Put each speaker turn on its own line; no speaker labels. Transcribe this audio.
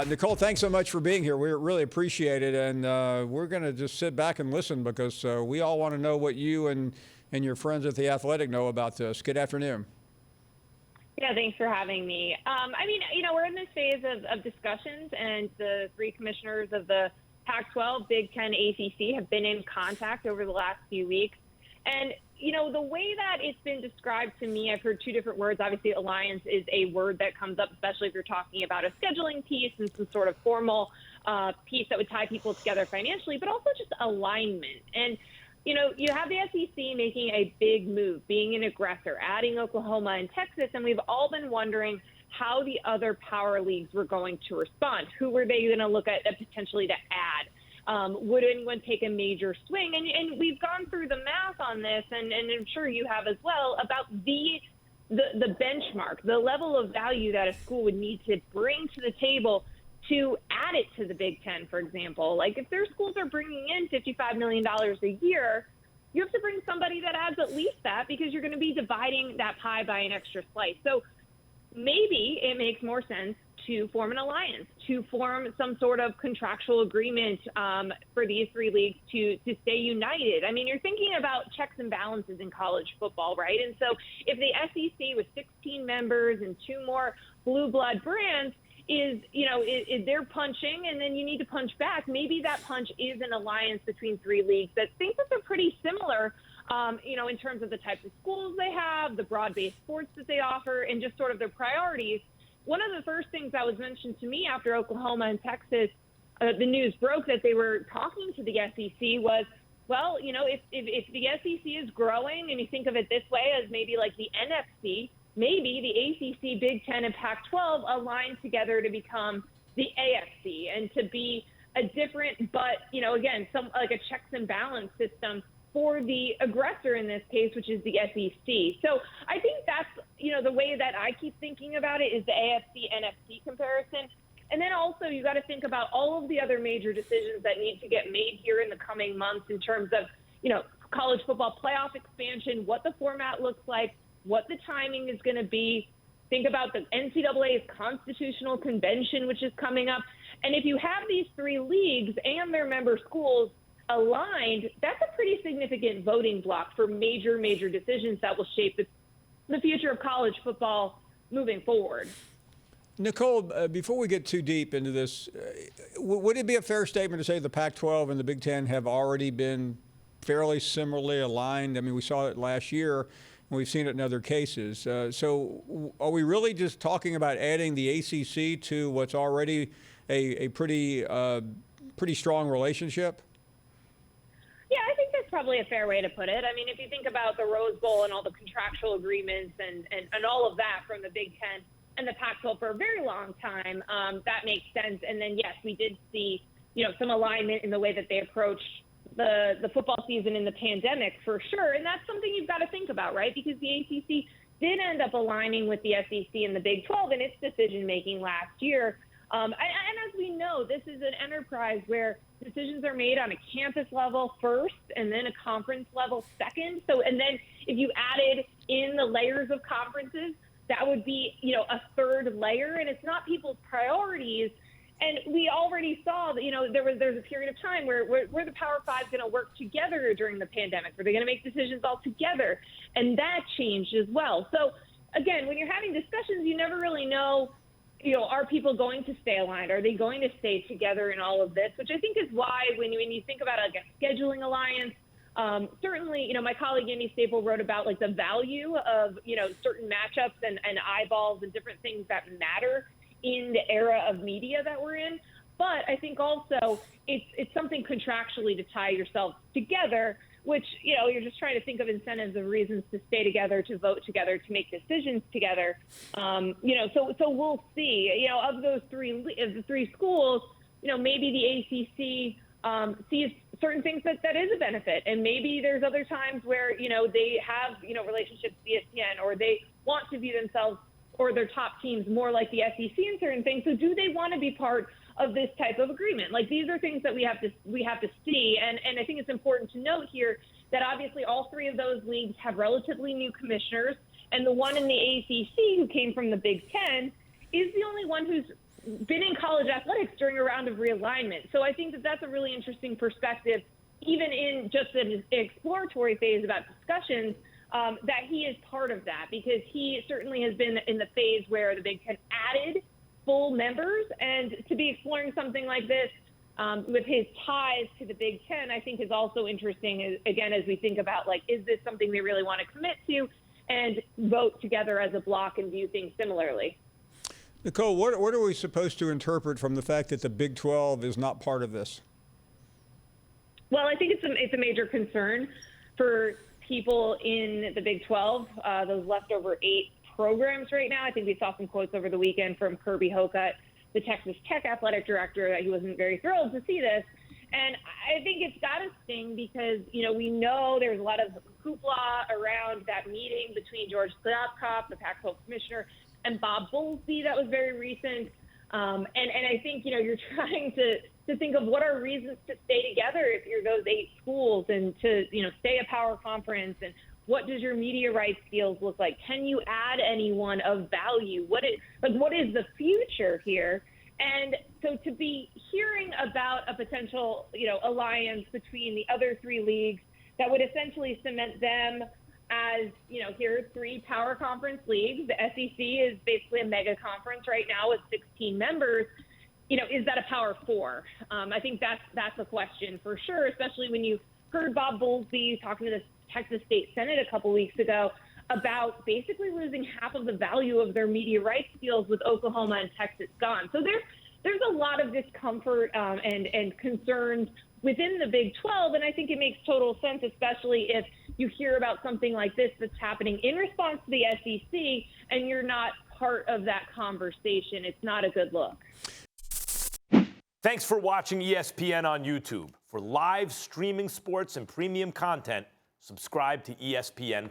Nicole, thanks so much for being here. We really appreciate it, and we're going to just sit back and listen because we all want to know what you and your friends at The Athletic know about this. Good afternoon.
Yeah, thanks for having me. We're in this phase of discussions, and the three commissioners of the Pac-12, Big Ten, ACC have been in contact over the last few weeks. And, the way that it's been described to me, I've heard two different words. Obviously, alliance is a word that comes up, especially if you're talking about a scheduling piece and some sort of formal piece that would tie people together financially, but also just alignment. And, you have the SEC making a big move, being an aggressor, adding Oklahoma and Texas, and we've all been wondering how the other power leagues were going to respond. Who were they going to look at potentially to add? Would anyone take a major swing? And we've gone through the math on this, and I'm sure you have as well, about the benchmark, the level of value that a school would need to bring to the table to add it to the Big Ten, for example. Like if their schools are bringing in $55 million a year, you have to bring somebody that adds at least that because you're going to be dividing that pie by an extra slice. So maybe it makes more sense to form an alliance, to form some sort of contractual agreement for these three leagues to stay united. I mean, you're thinking about checks and balances in college football, right? And so if the SEC with 16 members and two more blue blood brands is they're punching and then you need to punch back, maybe that punch is an alliance between three leagues that think that they're pretty similar, in terms of the types of schools they have, the broad-based sports that they offer, and just sort of their priorities. One of the first things that was mentioned to me after Oklahoma and Texas, the news broke that they were talking to the SEC was, well, if the SEC is growing and you think of it this way as maybe like the NFC, maybe the ACC, Big Ten, and Pac-12 align together to become the AFC and to be a different, but, again, some like a checks and balance system for the aggressor in this case, which is the SEC. So I think that's, the way that I keep thinking about it is the AFC-NFC comparison. And then also you got to think about all of the other major decisions that need to get made here in the coming months in terms of, college football playoff expansion, what the format looks like, what the timing is going to be. Think about the NCAA's constitutional convention, which is coming up. And if you have these three leagues and their member schools aligned, that's a pretty significant voting block for major decisions that will shape the future of college football moving forward.
Nicole, before we get too deep into this, would it be a fair statement to say the Pac-12 and the Big Ten have already been fairly similarly aligned? I mean, we saw it last year, and we've seen it in other cases. So are we really just talking about adding the ACC to what's already a pretty strong relationship?
Yeah, I think that's probably a fair way to put it. I mean, if you think about the Rose Bowl and all the contractual agreements and all of that from the Big Ten and the Pac-12 for a very long time, that makes sense. And then, yes, we did see, some alignment in the way that they approached the football season in the pandemic for sure. And that's something you've got to think about, right? Because the ACC did end up aligning with the SEC and the Big 12 in its decision-making last year. And as we know, this is an enterprise where decisions are made on a campus level first and then a conference level second. So, and then if you added in the layers of conferences, that would be, a third layer. And it's not people's priorities. And we already saw that, there's a period of time where the Power Five is going to work together during the pandemic, where they're going to make decisions all together. And that changed as well. So, again, when you're having discussions, you never really know, are people going to stay aligned? Are they going to stay together in all of this? Which I think is why when you think about like a scheduling alliance, certainly, my colleague Andy Staple wrote about like the value of, certain matchups and eyeballs and different things that matter in the era of media that we're in. But I think also it's something contractually to tie yourself together, which, you're just trying to think of incentives and reasons to stay together, to vote together, to make decisions together. So we'll see, of those the three schools, maybe the ACC sees certain things that is a benefit. And maybe there's other times where, they have, relationships with ESPN, or they want to view themselves or their top teams more like the SEC in certain things. So do they want to be part of this type of agreement? Like, these are things that we have to see. And I think it's important to note here that obviously all three of those leagues have relatively new commissioners. And the one in the ACC who came from the Big Ten is the only one who's been in college athletics during a round of realignment. So I think that that's a really interesting perspective, even in just an exploratory phase about discussions, that he is part of that, because he certainly has been in the phase where the Big Ten added full members, and to be exploring something like this with his ties to the Big Ten, I think is also interesting, again, as we think about, like, is this something they really want to commit to and vote together as a block and view things similarly?
Nicole, what are we supposed to interpret from the fact that the Big 12 is not part of this?
Well, I think it's a major concern for people in the Big 12, those leftover 8 programs right now. I think we saw some quotes over the weekend from Kirby Hocutt, the Texas Tech athletic director, that he wasn't very thrilled to see this. And I think it's got to sting because, we know there's a lot of hoopla around that meeting between George Kliavkoff, the Pac-12 commissioner, and Bob Bowlesby that was very recent. And I think, you're trying to think of what are reasons to stay together if you're those 8 schools, and to, stay a power conference, and what does your media rights deals look like? Can you add anyone of value? What is the future here? And so to be hearing about a potential, alliance between the other 3 leagues that would essentially cement them as, here are 3 power conference leagues. The SEC is basically a mega conference right now with 16 members. Is that a Power 4? I think that's a question for sure, especially when you heard Bob Bowlesby talking to the Texas State Senate a couple weeks ago about basically losing half of the value of their media rights deals with Oklahoma and Texas gone. So there's a lot of discomfort and concerns within the Big 12, and I think it makes total sense, especially if you hear about something like this that's happening in response to the SEC and you're not part of that conversation. It's not a good look.
Thanks for watching ESPN on YouTube. For live streaming sports and premium content, subscribe to ESPN+.